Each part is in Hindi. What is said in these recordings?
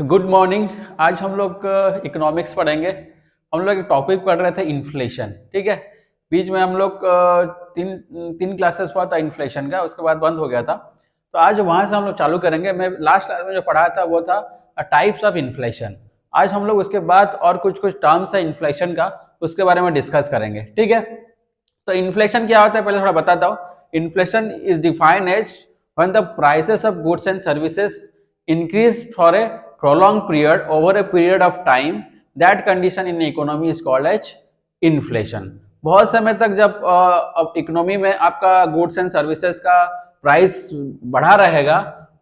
Good morning. आज हम लोग इकोनॉमिक्स पढ़ेंगे। हम लोग एक टॉपिक पढ़ रहे थे इन्फ्लेशन। ठीक है, बीच में हम लोग तीन तीन क्लासेस हुआ था इन्फ्लेशन का, उसके बाद बंद हो गया था। तो आज वहां से हम लोग चालू करेंगे। मैं लास्ट क्लास में जो पढ़ाया था वो था टाइप्स ऑफ इन्फ्लेशन। आज हम लोग उसके बाद और कुछ कुछ टर्म्स है इन्फ्लेशन का, उसके बारे में डिस्कस करेंगे। ठीक है, तो इन्फ्लेशन क्या होता है पहले थोड़ा बताता हूँ। Inflation is defined as when the prices of goods and services increase for a prolonged period over a period of time. That condition in economy is called as inflation. बहुत समय तक जब इकोनॉमी में आपका गुड्स एंड सर्विसेज का प्राइस बढ़ा रहेगा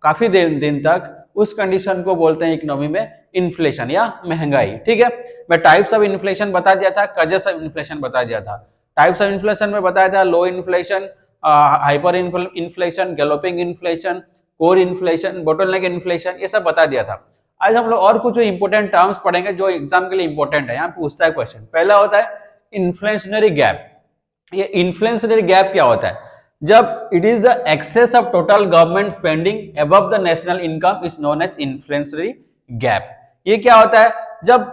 काफी दिन तक, उस कंडीशन को बोलते हैं इकोनॉमी में इन्फ्लेशन या महंगाई। ठीक है, मैं टाइप्स ऑफ इन्फ्लेशन बता दिया था, कजेस ऑफ इन्फ्लेशन बता दिया था। टाइप्स ऑफ इन्फ्लेशन में बताया था low inflation, hyper inflation, galloping inflation, core inflation, bottleneck inflation, ये सब बता दिया था। आज हम लोग और कुछ इंपोर्टेंट टर्म्स पढ़ेंगे जो एग्जाम के लिए इंपॉर्टेंट है। यहाँ पूछता है क्वेश्चन, पहला होता है इन्फ्लेशनरी गैप। ये इन्फ्लेशनरी गैप क्या होता है? जब it is the excess of total government spending above the national income is known as inflationary gap. ये क्या होता है? जब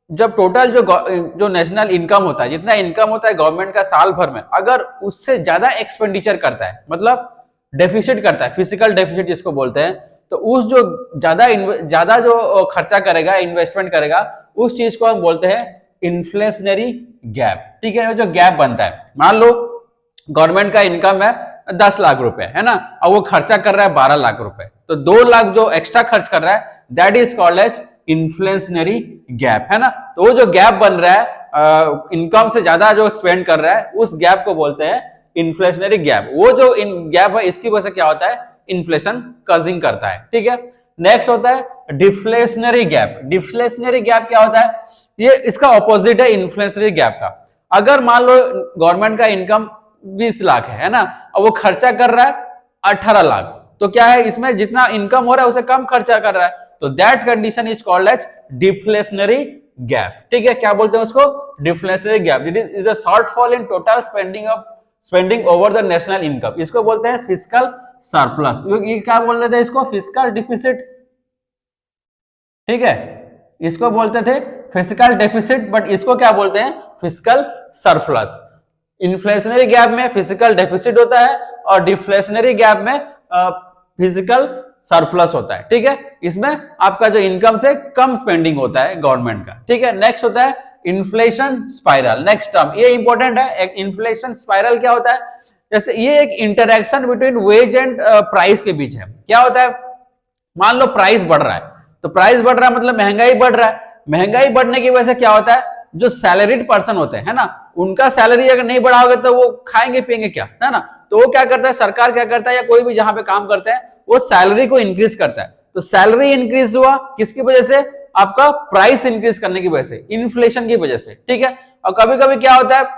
जब टोटल जो नेशनल इनकम होता है, जितना इनकम होता है गवर्नमेंट का साल भर में, अगर उससे ज्यादा एक्सपेंडिचर करता है, मतलब डेफिसिट करता है, फिजिकल डेफिसिट जिसको बोलते हैं, तो उस जो ज्यादा जो खर्चा करेगा, इन्वेस्टमेंट करेगा, उस चीज को हम बोलते हैं इन्फ्लेशनरी गैप। ठीक है, जो गैप बनता है, मान लो गवर्नमेंट का इनकम है 10 लाख रुपए, है ना, और वो खर्चा कर रहा है 12 लाख रुपए, तो 2 लाख जो एक्स्ट्रा खर्च कर रहा है, that is called as inflationary gap, है ना। तो वो जो गैप बन रहा है, इनकम से ज्यादा जो स्पेंड कर रहा है, उस गैप को बोलते हैं इन्फ्लेशनरी गैप। वो जो गैप है, इसकी वजह से क्या होता है? इन्फ्लेशन कजिंग करता है। ठीक है, नेक्स्ट होता है डिफ्लेशनरी गैप। डिफ्लेशनरी गैप क्या होता है? ये इसका ऑपोजिट है इन्फ्लेशनरी गैप का। अगर मान लो गवर्नमेंट का इनकम 20 लाख है ना, और वो खर्चा कर रहा है 18 लाख, तो क्या है, इसमें जितना इनकम हो रहा है उसे कम खर्चा कर रहा है, तो that condition is called as deflationary gap. ठीक है, क्या बोलते हैं उसको? Deflationary gap. It is the shortfall in total spending over the national income. इसको बोलते हैं फिस्कल सरप्लस। ये क्या बोल रहे थे इसको? Fiscal deficit. ठीक है, इसको बोलते थे फिस्कल डेफिसिट, बट इसको क्या बोलते हैं? Fiscal surplus. इन्फ्लेशनरी गैप में फिजिकल डेफिसिट होता है और डिफ्लेशनरी गैप में फिजिकल सरप्लस होता है। ठीक है, इसमें आपका जो इनकम से कम स्पेंडिंग होता है गवर्नमेंट का। ठीक है, नेक्स्ट होता है इन्फ्लेशन स्पाइरल। नेक्स्ट टर्म ये इंपॉर्टेंट है। इन्फ्लेशन स्पाइरल क्या होता है? जैसे ये एक interaction between wage and price के बीच है। क्या होता है? मान लो प्राइस बढ़ रहा है, तो प्राइस बढ़ रहा है मतलब महंगाई बढ़ रहा है। महंगाई बढ़ने की वजह से क्या होता है? जो सैलरीड पर्सन होते हैं, है ना, उनका सैलरी अगर नहीं बढ़ाओगे तो वो खाएंगे पिएंगे क्या, है ना। तो वो क्या करता है, सरकार क्या करता है, या कोई भी जहां पे काम करते हैं, वो सैलरी को इंक्रीज करता है। तो सैलरी इंक्रीज हुआ किसकी वजह से? आपका प्राइस इंक्रीज करने की वजह से, इन्फ्लेशन की वजह से। ठीक है, और कभी कभी क्या होता है,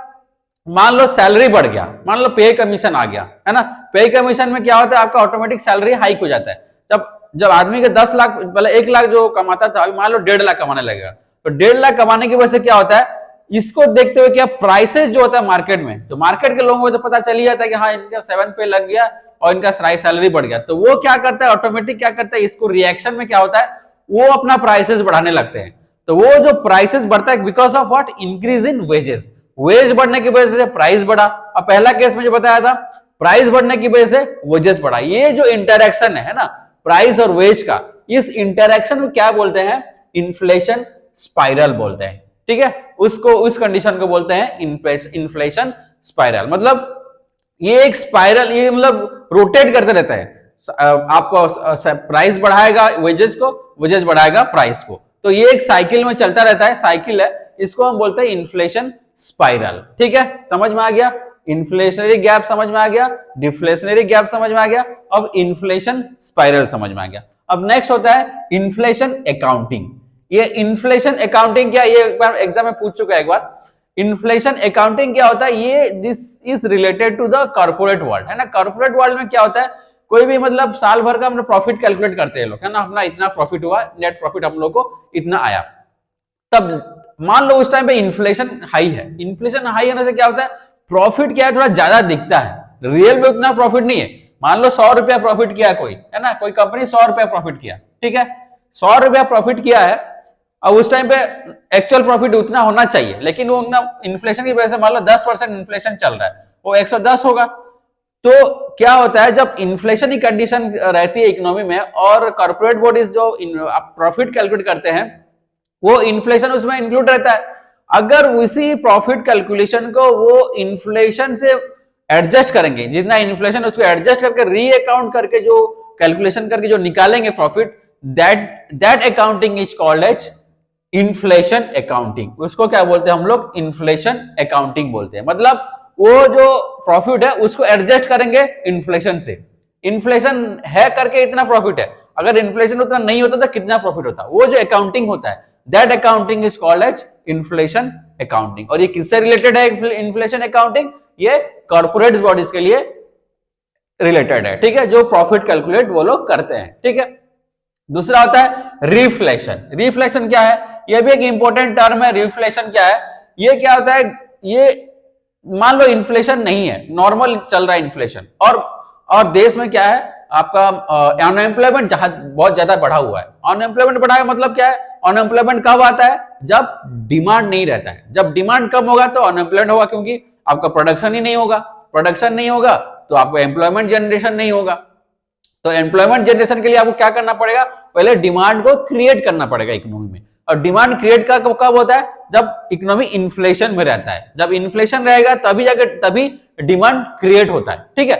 मान लो सैलरी बढ़ गया, मान लो पे कमीशन आ गया, है ना। पे कमीशन में क्या होता है, आपका ऑटोमेटिक सैलरी हाइक हो जाता है। जब जब आदमी के 10 लाख, पहले 1 लाख जो कमाता था, अभी मान लो 1.5 लाख कमाने लगेगा, तो 1.5 लाख कमाने की वजह से क्या होता है, इसको देखते हुए क्या प्राइसेस जो होता है मार्केट में, तो मार्केट के लोगों को तो पता चल ही जाता है कि हाँ इनका 7 पे लग गया और इनका सैलरी बढ़ गया, तो वो क्या करता है, ऑटोमेटिक क्या करता है, इसको रिएक्शन में क्या होता है, वो अपना प्राइसेस बढ़ाने लगते हैं। तो वो जो प्राइसेस बढ़ता है because of what? Increase in wages. Wage बढ़ने की वजह से प्राइस बढ़ा। अब पहला केस में जो बताया था, प्राइस बढ़ने की वजह से वेजेस बढ़ा। ये जो इंटरेक्शन है ना, प्राइस और वेज का, इस इंटरेक्शन को क्या बोलते हैं? इन्फ्लेशन स्पाइरल बोलते हैं। ठीक है, उसको, उस कंडीशन को बोलते हैं इन्फ्लेशन स्पाइरल। मतलब ये एक स्पाइरल, ये मतलब रोटेट करते रहता है। आपको प्राइस बढ़ाएगा वेजेस को, वेजेस बढ़ाएगा प्राइस को, तो ये एक साइकिल में चलता रहता है, साइकिल है, इसको हम बोलते हैं इन्फ्लेशन स्पाइरल। ठीक है, समझ में आ गया? इन्फ्लेशनरी गैप समझ में आ गया, डिफ्लेशनरी गैप समझ में आ गया, अब इन्फ्लेशन स्पाइरल समझ में आ गया। अब नेक्स्ट होता है इन्फ्लेशन अकाउंटिंग। ये इन्फ्लेशन अकाउंटिंग क्या, ये एक बार एग्जाम में पूछ चुका है एक बार। इन्फ्लेशन अकाउंटिंग क्या होता है? ये this is related to the corporate world, है ना। कॉर्पोरेट वर्ल्ड में क्या होता है, कोई भी मतलब साल भर का हम प्रॉफिट कैलकुलेट करते हैं लोग, है ना, अपना इतना प्रॉफिट हुआ, नेट प्रॉफिट हम लोग को इतना आया। तब मान लो उस टाइम पे इन्फ्लेशन हाई है। इन्फ्लेशन हाई होने से क्या होता है, प्रॉफिट क्या है, थोड़ा ज्यादा दिखता है, रियल में उतना प्रॉफिट नहीं है। मान लो 100 रुपया प्रॉफिट किया कोई, है ना, कोई कंपनी 100 रुपया प्रॉफिट किया, ठीक है, 100 रुपया प्रॉफिट किया है, अब उस टाइम पे एक्चुअल प्रॉफिट उतना होना चाहिए, लेकिन वो इन्फ्लेशन की वजह से मान लो 10% इन्फ्लेशन चल रहा है, वो 110 होगा। तो क्या होता है, जब इन्फ्लेशन की कंडीशन रहती है इकोनॉमी में और कॉर्पोरेट बॉडीज जो प्रॉफिट कैलकुलेट करते हैं वो इन्फ्लेशन उसमें इंक्लूड रहता है। अगर उसी प्रॉफिट कैलकुलेशन को वो इन्फ्लेशन से एडजस्ट करेंगे, जितना इन्फ्लेशन उसको एडजस्ट करके री अकाउंट करके जो कैलकुलेशन करके जो निकालेंगे profit, that accounting is called as inflation accounting. उसको क्या बोलते हैं हम लोग, इन्फ्लेशन अकाउंटिंग बोलते हैं। मतलब वो जो प्रॉफिट है उसको एडजस्ट करेंगे इन्फ्लेशन से। इन्फ्लेशन है करके इतना प्रॉफिट है, अगर इन्फ्लेशन उतना नहीं होता तो कितना प्रॉफिट होता, वो जो अकाउंटिंग होता है that accounting is called as inflation accounting. और ये किससे रिलेटेड है इन्फ्लेशन अकाउंटिंग, ये कॉर्पोरेट बॉडीज के लिए रिलेटेड है, ठीक है, जो प्रॉफिट कैलकुलेट वो लोग करते हैं, ठीक है। दूसरा होता है रिफ्लेशन। रिफ्लेशन क्या है, ये भी एक इंपॉर्टेंट टर्म है। रिफ्लेशन क्या है, ये क्या होता है, ये मान लो इन्फ्लेशन नहीं है, नॉर्मल चल रहा है इन्फ्लेशन, और देश में क्या है आपका अनएम्प्लॉयमेंट बहुत ज्यादा बढ़ा हुआ है। अनएम्प्लॉयमेंट बढ़ा है मतलब क्या है, अनएम्प्लॉयमेंट कब आता है, जब डिमांड नहीं रहता है। जब डिमांड कम होगा तो अनएम्प्लॉयमेंट होगा, क्योंकि आपका प्रोडक्शन ही नहीं होगा। प्रोडक्शन नहीं होगा तो आपको एम्प्लॉयमेंट जनरेशन नहीं होगा। तो एम्प्लॉयमेंट जनरेशन के लिए आपको क्या करना पड़ेगा, पहले डिमांड को क्रिएट करना पड़ेगा इकोनॉमी में। और डिमांड क्रिएट का कब होता है, जब इकोनॉमी इन्फ्लेशन में रहता है। जब इन्फ्लेशन रहेगा तभी डिमांड क्रिएट होता है, ठीक है।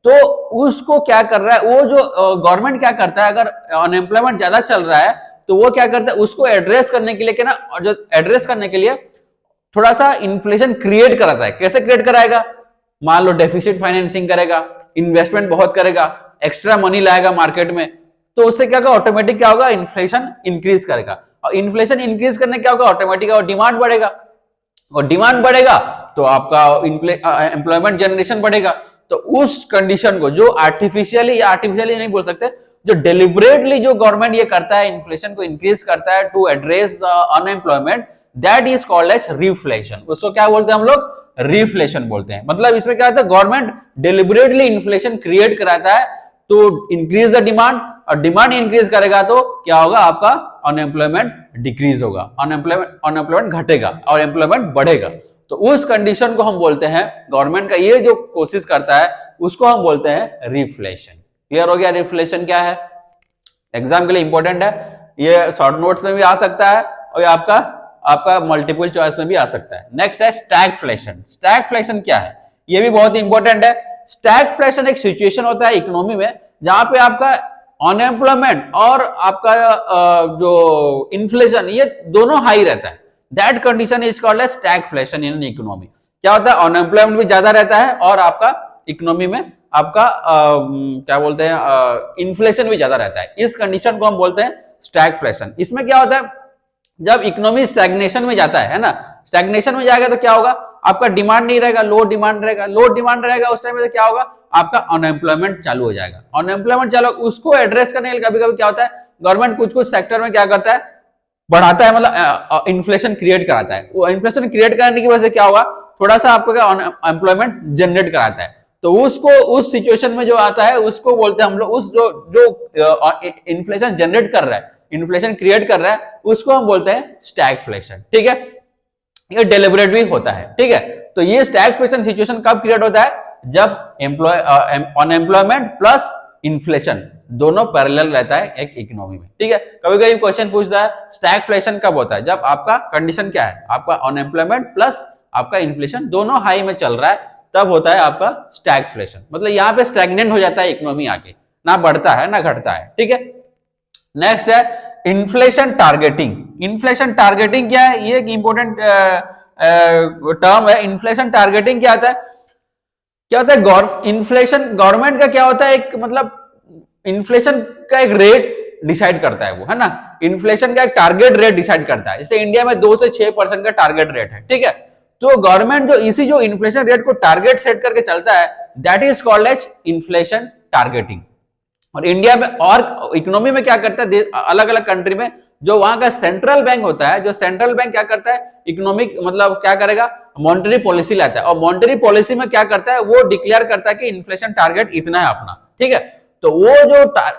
तो उसको क्या कर रहा है, वो जो गवर्नमेंट क्या करता है, अगर अनएम्प्लॉयमेंट ज्यादा चल रहा है तो वो क्या करता है, उसको एड्रेस करने के लिए क्या ना, और जो एड्रेस करने के लिए थोड़ा सा इन्फ्लेशन क्रिएट कराता है। कैसे क्रिएट कराएगा, मान लो डेफिसिट फाइनेंसिंग करेगा, इन्वेस्टमेंट बहुत करेगा, एक्स्ट्रा मनी लाएगा मार्केट में, तो उससे क्या होगा, ऑटोमेटिक क्या होगा, इन्फ्लेशन इंक्रीज करेगा। और इन्फ्लेशन इंक्रीज करने क्या होगा, ऑटोमेटिक और डिमांड बढ़ेगा, और डिमांड बढ़ेगा तो आपका एम्प्लॉयमेंट जनरेशन बढ़ेगा। तो उस कंडीशन को जो आर्टिफिशियली नहीं बोल सकते, जो डेलिबरेटली जो गवर्नमेंट ये करता है, इन्फ्लेशन को इंक्रीज करता है to address unemployment, that is called as reflation. उसको क्या बोलते हैं हम लोग, रिफ्लेशन बोलते हैं। मतलब इसमें क्या होता है, गवर्नमेंट डेलिबरेटली इन्फ्लेशन क्रिएट कराता है तो इंक्रीज द डिमांड, और डिमांड इंक्रीज करेगा तो क्या होगा, आपका अनएम्प्लॉयमेंट डिक्रीज होगा, अनएम्प्लॉयमेंट घटेगा और एम्प्लॉयमेंट बढ़ेगा। तो उस कंडीशन को हम बोलते हैं, गवर्नमेंट का ये जो कोशिश करता है उसको हम बोलते हैं रिफ्लेशन। क्लियर हो गया, रिफ्लेशन क्या है, एग्जाम के लिए इंपॉर्टेंट है, ये शॉर्ट नोट्स में भी आ सकता है और आपका मल्टीपल चॉइस में भी आ सकता है। नेक्स्ट है स्टैगफ्लेशन। स्टैगफ्लेशन क्या है, ये भी बहुत इंपॉर्टेंट है। स्टैगफ्लेशन एक सिचुएशन होता है इकोनॉमी में जहां पे आपका अनएम्प्लॉयमेंट और आपका जो इन्फ्लेशन ये दोनों हाई रहता है। That condition is called as stagflation in economy. क्या होता है, अनएम्प्लॉयमेंट भी ज्यादा रहता है और आपका इकोनॉमी में आपका क्या बोलते हैं, इन्फ्लेशन भी ज्यादा रहता है। इस कंडीशन को हम बोलते हैं स्टैगफ्लेशन। इसमें क्या होता है, जब इकोनॉमी स्टैग्नेशन में जाता है ना, स्टैग्नेशन में जाएगा तो क्या होगा, आपका डिमांड नहीं रहेगा, लो डिमांड रहेगा। लो डिमांड रहेगा उस टाइम में तो क्या होगा, आपका अनएम्प्लॉयमेंट चालू हो जाएगा। अनएम्प्लॉयमेंट चालू, उसको एड्रेस करने के लिए कभी कभी क्या होता है, गवर्नमेंट कुछ सेक्टर में क्या करता है, बढ़ाता है, मतलब इन्फ्लेशन क्रिएट कराता है। वो इन्फ्लेशन क्रिएट करने की वजह से क्या होगा, थोड़ा सा आपको क्या एम्प्लॉयमेंट जनरेट कराता है। तो उसको उस सिचुएशन में जो आता है उसको बोलते हैं हम लोग, उस जो इन्फ्लेशन जनरेट कर रहा है, इन्फ्लेशन क्रिएट कर रहा है, उसको हम बोलते हैं स्टैगफ्लेशन, ठीक है। ये डेलिबरेट भी होता है, ठीक है। तो ये स्टैगफ्लेशन सिचुएशन कब क्रिएट होता है, जब अनएम्प्लॉयमेंट प्लस इन्फ्लेशन दोनों पैरेलल रहता है एक इकोनॉमी में, ठीक है। कभी कभी क्वेश्चन पूछता है स्टैगफ्लेशन कब होता है, जब आपका कंडीशन क्या है, आपका अनएम्प्लॉयमेंट प्लस आपका इन्फ्लेशन दोनों हाई में चल रहा है, तब होता है आपका स्टैगफ्लेशन। मतलब यहाँ पे स्टैग्नेंट हो जाता है इकोनॉमी, आके ना बढ़ता है ना घटता है, ठीक है। नेक्स्ट है इन्फ्लेशन टारगेटिंग। इन्फ्लेशन टारगेटिंग क्या है, ये एक इंपॉर्टेंट टर्म है। इन्फ्लेशन टारगेटिंग क्या होता है, इन्फ्लेशन गवर्नमेंट का क्या होता है, एक मतलब इन्फ्लेशन का एक रेट डिसाइड करता है वो, है ना। इन्फ्लेशन का एक टारगेट रेट डिसाइड करता है। जैसे इंडिया में 2 से 6% का टारगेट रेट है, ठीक है। तो गवर्नमेंट जो इन्फ्लेशन रेट को टारगेट सेट करके चलता है, that is called as inflation targeting. और इंडिया में और इकोनॉमी में क्या करता है, अलग अलग कंट्री में जो वहां का सेंट्रल बैंक होता है, जो सेंट्रल बैंक क्या करता है, इकोनॉमिक मतलब क्या करेगा, मॉनेटरी पॉलिसी लाता है। और मॉनेटरी पॉलिसी में क्या करता है, वो डिक्लेयर करता है कि इन्फ्लेशन टारगेट इतना है अपना, ठीक है। तो वो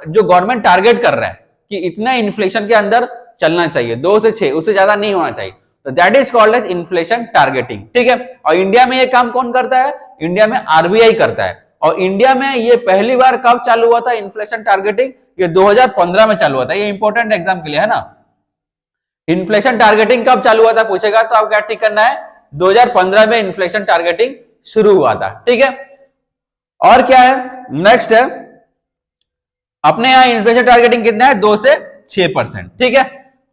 जो गवर्नमेंट टारगेट कर रहा है, कि इतना इन्फ्लेशन के अंदर चलना चाहिए, 2 से 6, उससे ज्यादा नहीं होना चाहिए। तो that is called as inflation targeting, ठीक है। और इंडिया में ये काम कौन करता है? इंडिया में आरबीआई करता है। और इंडिया में ये पहली बार कब चालू हुआ था इन्फ्लेशन टारगेटिंग? ये 2015 में चालू हुआ था। ये इंपॉर्टेंट एग्जाम के लिए है ना। इन्फ्लेशन टारगेटिंग कब चालू हुआ था पूछेगा तो आप क्या टिक करना है, 2015 में इन्फ्लेशन टारगेटिंग शुरू हुआ था, ठीक है। और क्या है नेक्स्ट है, अपने यहां इन्फ्लेशन टारगेटिंग कितना है? 2 से 6%, ठीक है।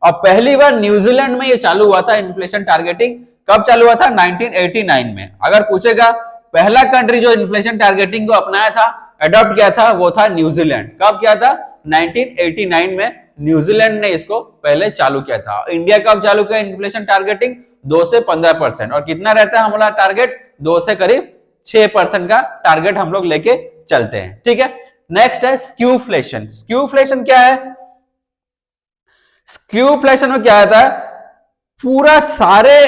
और पहली बार न्यूजीलैंड में ये चालू हुआ था इन्फ्लेशन टारगेटिंग। कब चालू हुआ था? 1989 में। अगर पूछेगा पहला कंट्री जो इन्फ्लेशन टारगेटिंग को अपनाया था, अडॉप्ट किया था, वो था न्यूजीलैंड। कब किया था? 1989 में न्यूजीलैंड ने इसको पहले चालू किया था। इंडिया कब चालू किया इन्फ्लेशन टारगेटिंग? 2 से 15%। और कितना रहता है हमारा टारगेट? 2 से करीब 6% का टारगेट हम लोग लेके चलते हैं, ठीक है। नेक्स्ट है स्क्यूफ्लेशन। स्क्यूफ्लेशन क्या है? स्क्यूफ्लेशन में क्या आता है, पूरा सारे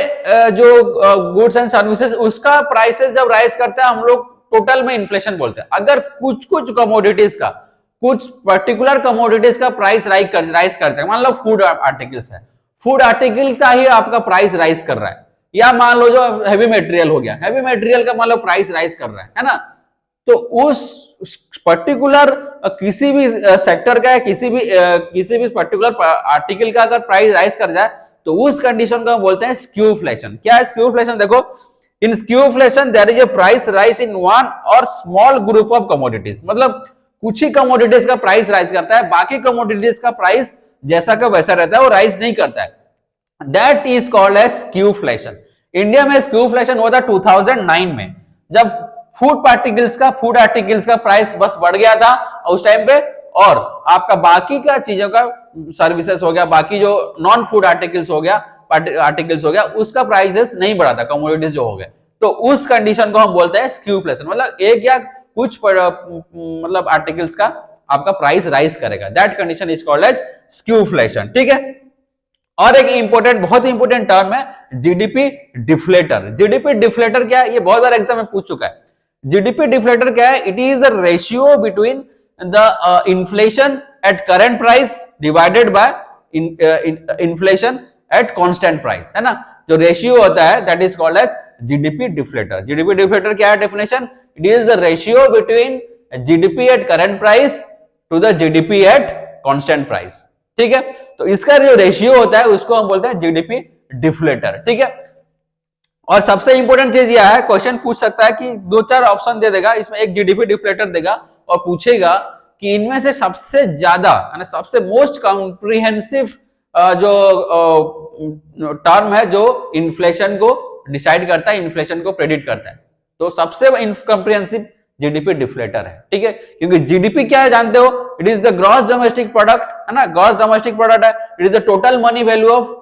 जो गुड्स एंड सर्विसेज उसका प्राइसेस जब राइज करता है हम लोग टोटल में इन्फ्लेशन बोलते हैं। अगर कुछ कुछ कमोडिटीज का, कुछ पर्टिकुलर कमोडिटीज का प्राइस राइज कर जाए, मान लो फूड आर्टिकल्स है, फूड आर्टिकल का ही आपका प्राइस राइज कर रहा है, या मान लो जो हैवी मटेरियल हो गया, हैवी मटेरियल का मान लो प्राइस राइज कर रहा है ना, तो उस पर्टिकुलर किसी भी सेक्टर का, किसी भी पर्टिकुलर आर्टिकल का अगर प्राइस राइज कर जाए तो उस कंडीशन को हम बोलते हैं स्क्यूफ्लेशन। क्या है स्क्यूफ्लेशन? देखो, in skewflation there is a price rise in one और स्मॉल ग्रुप ऑफ कमोडिटीज। मतलब कुछ ही कमोडिटीज का प्राइस राइज करता है, बाकी कमोडिटीज का प्राइस जैसा का वैसा रहता है, वो राइज नहीं करता है। That is called as skewflation. India में स्क्यूफ्लेशन हुआ था 2009 में, जब फूड आर्टिकल्स का प्राइस बस बढ़ गया था उस टाइम पे, और आपका बाकी का चीजों का, सर्विसेज हो गया, बाकी जो नॉन फूड आर्टिकल्स हो गया, उसका प्राइसेस नहीं बढ़ा था, कमोडिटीज जो हो गए। तो उस कंडीशन को हम बोलते हैं स्क्यूफ्लेशन। मतलब एक या कुछ मतलब आर्टिकल्स का आपका प्राइस राइज करेगा, that condition is called as skewflation, ठीक है। और एक इंपॉर्टेंट, बहुत इंपॉर्टेंट टर्म है जीडीपी डिफ्लेटर। जीडीपी डिफ्लेटर क्या है? ये बहुत बार एग्जाम में पूछ चुका है। जीडीपी डिफ्लेटर क्या है? It is the ratio between the inflation at current price divided by inflation at constant price, है ना। जो रेशियो होता है that is called as GDP deflator. GDP deflator क्या है definition? It is the ratio between GDP at current price to the GDP at constant price, ठीक है। तो इसका जो रेशियो होता है उसको हम बोलते हैं जीडीपी डिफ्लेटर, ठीक है। और सबसे इंपॉर्टेंट चीज यह है, क्वेश्चन पूछ सकता है कि 2-4 ऑप्शन दे देगा, इसमें एक जीडीपी डिफ्लेटर देगा और पूछेगा कि इनमें से सबसे ज्यादा, सबसे मोस्ट कॉम्प्रिहेंसिव जो टर्म है जो इन्फ्लेशन को डिसाइड करता है, इन्फ्लेशन को प्रेडिक्ट करता है, तो सबसे कॉम्प्रिहेंसिव जीडीपी डिफ्लेटर है, ठीक है। क्योंकि जीडीपी क्या है जानते हो? It is the gross domestic product, है ना, ग्रॉस डोमेस्टिक प्रोडक्ट है। It is the total money value of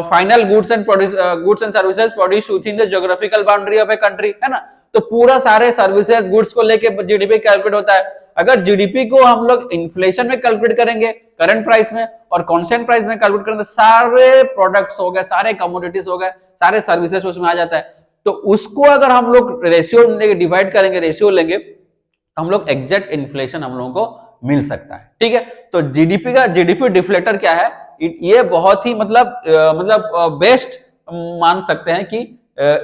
final goods and services produce within the geographical boundary of a country, है ना। तो पूरा सारे सर्विसेज गुड्स को लेके जीडीपी कैलकुलेट होता है। अगर जीडीपी को हम लोग इन्फ्लेशन में कैलकुलेट करेंगे, करंट प्राइस में और कांस्टेंट प्राइस में कैलकुलेट करेंगे, तो सारे प्रोडक्ट्स हो गए, सारे कमोडिटीज हो गए, सारे सर्विसेज उसमें आ जाता है। तो उसको अगर हम लोग रेशियो डिवाइड करेंगे, रेशियो लेंगे, तो हम लोग एग्जैक्ट इन्फ्लेशन हम लोगों को मिल सकता है, ठीक है। तो जीडीपी डिफ्लेटर क्या है? ये बहुत ही मतलब बेस्ट मान सकते हैं कि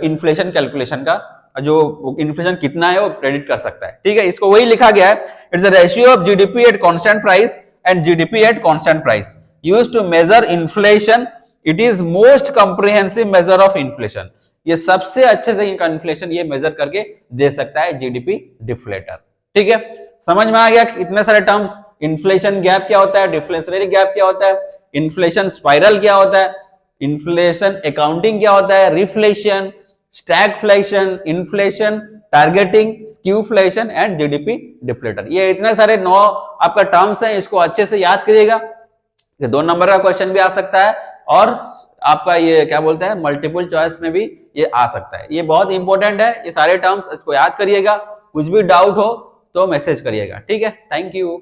इन्फ्लेशन कैलकुलेशन का, जो इन्फ्लेशन कितना है वो प्रेडिक्ट कर सकता है, ठीक है। इसको वही लिखा गया है, it's the ratio of GDP at constant price and GDP at constant price used to measure inflation. It is most comprehensive measure of inflation. ये सबसे अच्छे से इन्फ्लेशन ये मेजर करके दे सकता है जीडीपी डिफ्लेटर, ठीक है। समझ में आ गया इतने सारे टर्म्स? इन्फ्लेशन गैप क्या होता है, डिफ्लेशनरी गैप क्या होता है, इन्फ्लेशन स्पाइरल क्या होता है, इन्फ्लेशन अकाउंटिंग क्या होता है, reflation, stagflation, inflation targeting, skewflation and GDP deflator. ये इतने सारे 9 आपका टर्म्स हैं, इसको अच्छे से याद करिएगा। 2 नंबर का क्वेश्चन भी आ सकता है और आपका ये क्या बोलते हैं मल्टीपल चॉइस में भी ये आ सकता है। ये बहुत इंपॉर्टेंट है, ये सारे टर्म्स इसको याद करिएगा। कुछ भी डाउट हो तो मैसेज करिएगा, ठीक है। Thank you.